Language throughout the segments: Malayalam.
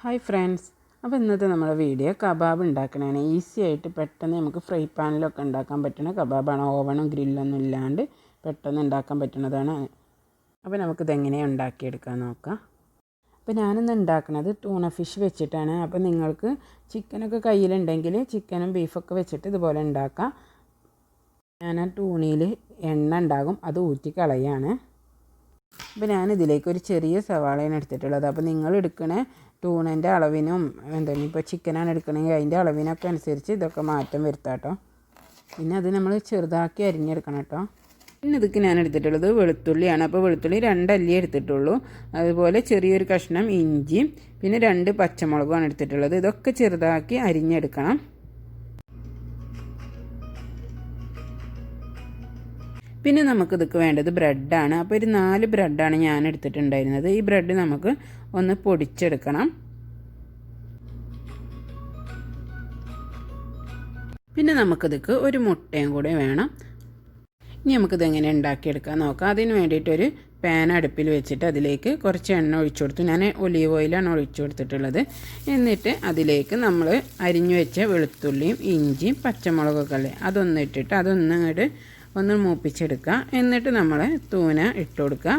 ഹായ് ഫ്രണ്ട്സ്, അപ്പോൾ ഇന്നത്തെ നമ്മുടെ വീഡിയോ കബാബ് ഉണ്ടാക്കണതാണ്. ഈസി ആയിട്ട് പെട്ടെന്ന് നമുക്ക് ഫ്രൈ പാനിലൊക്കെ ഉണ്ടാക്കാൻ പറ്റുന്ന കബാബാണ്. ഓവണും ഗ്രില്ലൊന്നും ഇല്ലാണ്ട് പെട്ടെന്ന് ഉണ്ടാക്കാൻ പറ്റുന്നതാണ്. അപ്പോൾ നമുക്കിതെങ്ങനെയാണ് ഉണ്ടാക്കിയെടുക്കാൻ നോക്കാം. അപ്പോൾ ഞാനിന്ന് ഉണ്ടാക്കുന്നത് ടൂണ ഫിഷ് വെച്ചിട്ടാണ്. അപ്പോൾ നിങ്ങൾക്ക് ചിക്കനൊക്കെ കയ്യിലുണ്ടെങ്കിൽ ചിക്കനും ബീഫൊക്കെ വെച്ചിട്ട് ഇതുപോലെ ഉണ്ടാക്കാം. ഞാൻ ആ ടൂണിയിൽ എണ്ണ ഉണ്ടാകും, അത് ഊറ്റി കളയാണ്. അപ്പോൾ ഞാനിതിലേക്ക് ഒരു ചെറിയ സവാളയാണ് എടുത്തിട്ടുള്ളത്. അപ്പോൾ നിങ്ങൾ എടുക്കണ ടൂണൻ്റെ അളവിനും എന്താണ് ഇപ്പോൾ ചിക്കനാണ് എടുക്കണമെങ്കിൽ അതിൻ്റെ അളവിനൊക്കെ അനുസരിച്ച് ഇതൊക്കെ മാറ്റം വരുത്താം കേട്ടോ. പിന്നെ അത് നമ്മൾ ചെറുതാക്കി അരിഞ്ഞെടുക്കണം കേട്ടോ. പിന്നെ ഇതൊക്കെ ഞാൻ എടുത്തിട്ടുള്ളത് വെളുത്തുള്ളിയാണ്. അപ്പോൾ വെളുത്തുള്ളി 2 അല്ലി എടുത്തിട്ടുള്ളൂ. അതുപോലെ ചെറിയൊരു കഷ്ണം ഇഞ്ചിയും പിന്നെ 2 പച്ചമുളകുമാണ് എടുത്തിട്ടുള്ളത്. ഇതൊക്കെ ചെറുതാക്കി അരിഞ്ഞെടുക്കണം. പിന്നെ നമുക്കിതൊക്കെ വേണ്ടത് ബ്രെഡാണ്. അപ്പോൾ ഒരു 4 ബ്രെഡാണ് ഞാൻ എടുത്തിട്ടുണ്ടായിരുന്നത്. ഈ ബ്രെഡ് നമുക്ക് ഒന്ന് പൊടിച്ചെടുക്കണം. പിന്നെ നമുക്കിതൊക്കെ ഒരു മുട്ടയും കൂടെ വേണം. ഇനി നമുക്കിത് എങ്ങനെ ഉണ്ടാക്കിയെടുക്കാൻ നോക്കാം. അതിന് വേണ്ടിയിട്ടൊരു പാൻ അടുപ്പിൽ വെച്ചിട്ട് അതിലേക്ക് കുറച്ച് എണ്ണ ഒഴിച്ചു കൊടുത്തു. ഞാൻ ഒലീവ് ഓയിലാണ് ഒഴിച്ചു കൊടുത്തിട്ടുള്ളത്. എന്നിട്ട് അതിലേക്ക് നമ്മൾ അരിഞ്ഞു വെച്ച വെളുത്തുള്ളിയും ഇഞ്ചിയും പച്ചമുളകൊക്കെ അല്ലേ അതൊന്ന് ഇട്ടിട്ട് ഒന്ന് മൂപ്പിച്ചെടുക്കുക. എന്നിട്ട് നമ്മൾ തൂന ഇട്ട് കൊടുക്കുക.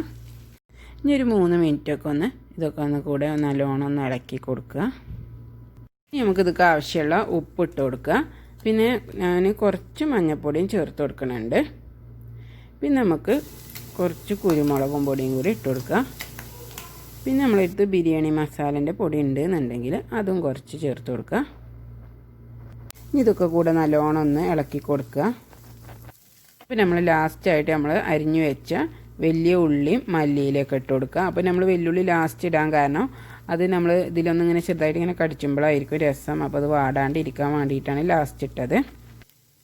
ഇനി ഒരു 3 മിനിറ്റൊക്കെ ഇതൊക്കെ കൂടെ നല്ലോണം ഒന്ന് ഇളക്കി കൊടുക്കുക. ഇനി നമുക്കിതൊക്കെ ആവശ്യമുള്ള ഉപ്പ് ഇട്ട് കൊടുക്കുക. പിന്നെ ഞാൻ കുറച്ച് മഞ്ഞൾപ്പൊടിയും ചേർത്ത് കൊടുക്കുന്നുണ്ട്. പിന്നെ നമുക്ക് കുറച്ച് കുരുമുളകും പൊടിയും കൂടി ഇട്ട് കൊടുക്കുക. പിന്നെ നമ്മളെടുത്ത് ബിരിയാണി മസാലേൻ്റെ പൊടി ഉണ്ട് എന്നുണ്ടെങ്കിൽ അതും കുറച്ച് ചേർത്ത് കൊടുക്കുക. ഇതൊക്കെ കൂടെ നല്ലോണം ഒന്ന് ഇളക്കി കൊടുക്കുക. അപ്പോൾ നമ്മൾ ലാസ്റ്റായിട്ട് നമ്മൾ അരിഞ്ഞു വെച്ച വലിയ ഉള്ളിയും മല്ലിയിലൊക്കെ ഇട്ട് കൊടുക്കുക. അപ്പോൾ നമ്മൾ വെല്ലുള്ളി ലാസ്റ്റ് ഇടാൻ കാരണം അത് നമ്മൾ ഇതിലൊന്നും ഇങ്ങനെ ചെറുതായിട്ട് ഇങ്ങനെ കടിച്ചുമ്പോഴായിരിക്കും രസം. അപ്പോൾ അത് വാടാണ്ടിരിക്കാൻ വേണ്ടിയിട്ടാണ് ലാസ്റ്റ് ഇട്ടത്.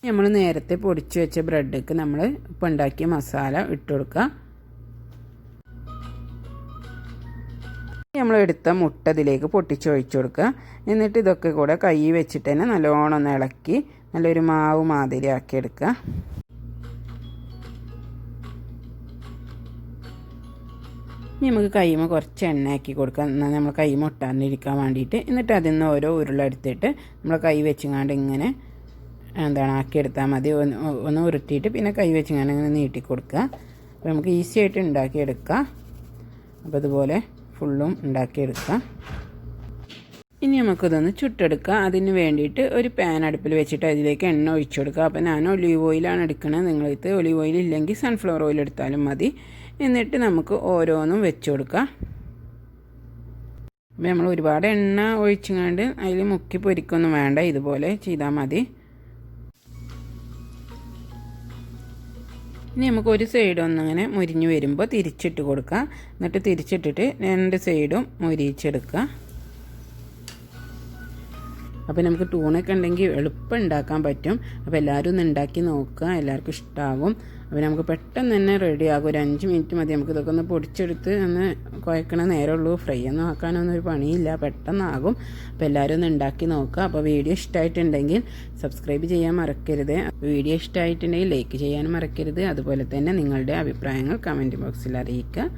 നമ്മൾ നേരത്തെ പൊടിച്ച് വെച്ച ബ്രെഡ്ക്ക് നമ്മൾ ഇപ്പോൾ ഉണ്ടാക്കിയ മസാല ഇട്ട് കൊടുക്കുക. നമ്മൾ എടുത്ത മുട്ട ഇതിലേക്ക് പൊട്ടിച്ചൊഴിച്ച് കൊടുക്കുക. എന്നിട്ട് ഇതൊക്കെ കൂടെ കൈ വെച്ചിട്ട് തന്നെ നല്ലോണം ഒന്ന് ഇളക്കി നല്ലൊരു മാവ് മാതിരി ആക്കി എടുക്കുക. ഇനി നമുക്ക് കൈമ കുറച്ച് എണ്ണ ആക്കി കൊടുക്കാം, എന്നാൽ നമ്മൾ കൈമ ഒട്ടാണ്ടിരിക്കാൻ വേണ്ടിയിട്ട്. എന്നിട്ട് അതിൽ നിന്ന് ഓരോ ഉരുള എടുത്തിട്ട് നമ്മൾ കൈ വെച്ചുകൊണ്ട് ഇങ്ങനെ ആക്കിയെടുത്താൽ മതി. ഒന്ന് ഉരുട്ടിയിട്ട് പിന്നെ കൈ വെച്ചുകൊണ്ട് ഇങ്ങനെ നീട്ടി കൊടുക്കുക. അപ്പോൾ നമുക്ക് ഈസി ആയിട്ട് ഉണ്ടാക്കിയെടുക്കാം. അപ്പോൾ ഇതുപോലെ ഫുള്ളും ഉണ്ടാക്കിയെടുക്കാം. ഇനി നമുക്കിതൊന്ന് ചുട്ടെടുക്കുക. അതിന് വേണ്ടിയിട്ട് ഒരു പാൻ അടുപ്പിൽ വെച്ചിട്ട് അതിലേക്ക് എണ്ണ ഒഴിച്ചു കൊടുക്കുക. അപ്പോൾ ഞാൻ ഒലീവ് ഓയിലാണ് എടുക്കുന്നത്. നിങ്ങളിത് ഒലീവ് ഓയിൽ ഇല്ലെങ്കിൽ സൺഫ്ലവർ ഓയിൽ എടുത്താലും മതി. എന്നിട്ട് നമുക്ക് ഓരോന്നും വെച്ച് കൊടുക്കാം. അപ്പോൾ നമ്മൾ ഒരുപാട് എണ്ണ ഒഴിച്ചുകൊണ്ട് അതിൽ മുക്കി പൊരിക്കൊന്നും വേണ്ട, ഇതുപോലെ ചെയ്താൽ മതി. ഇനി നമുക്ക് ഒരു സൈഡ് ഒന്നിങ്ങനെ മുരിഞ്ഞ് വരുമ്പോൾ തിരിച്ചിട്ട് കൊടുക്കുക. എന്നിട്ട് തിരിച്ചിട്ടിട്ട് 2 സൈഡും മുരിച്ചെടുക്കുക. അപ്പോൾ നമുക്ക് ടൂണൊക്കെ ഉണ്ടെങ്കിൽ എളുപ്പം ഉണ്ടാക്കാൻ പറ്റും. അപ്പോൾ എല്ലാവരും ഒന്ന് ഉണ്ടാക്കി നോക്കുക, എല്ലാവർക്കും ഇഷ്ടമാകും. അപ്പോൾ നമുക്ക് പെട്ടെന്ന് തന്നെ റെഡിയാകും. ഒരു 5 മിനിറ്റ് മതി. നമുക്ക് ഇതൊക്കെ ഒന്ന് പൊടിച്ചെടുത്ത് ഒന്ന് കുഴക്കണ നേരമുള്ളൂ. ഫ്രൈ ഒന്നും ആക്കാനൊന്നും ഒരു പണിയില്ല, പെട്ടെന്നാകും. അപ്പോൾ എല്ലാവരും ഒന്ന് ഉണ്ടാക്കി നോക്കുക. അപ്പോൾ വീഡിയോ ഇഷ്ടമായിട്ടുണ്ടെങ്കിൽ സബ്സ്ക്രൈബ് ചെയ്യാൻ മറക്കരുത്. വീഡിയോ ഇഷ്ടമായിട്ടുണ്ടെങ്കിൽ ലൈക്ക് ചെയ്യാനും മറക്കരുത്. അതുപോലെ തന്നെ നിങ്ങളുടെ അഭിപ്രായങ്ങൾ കമൻറ്റ് ബോക്സിൽ അറിയിക്കുക.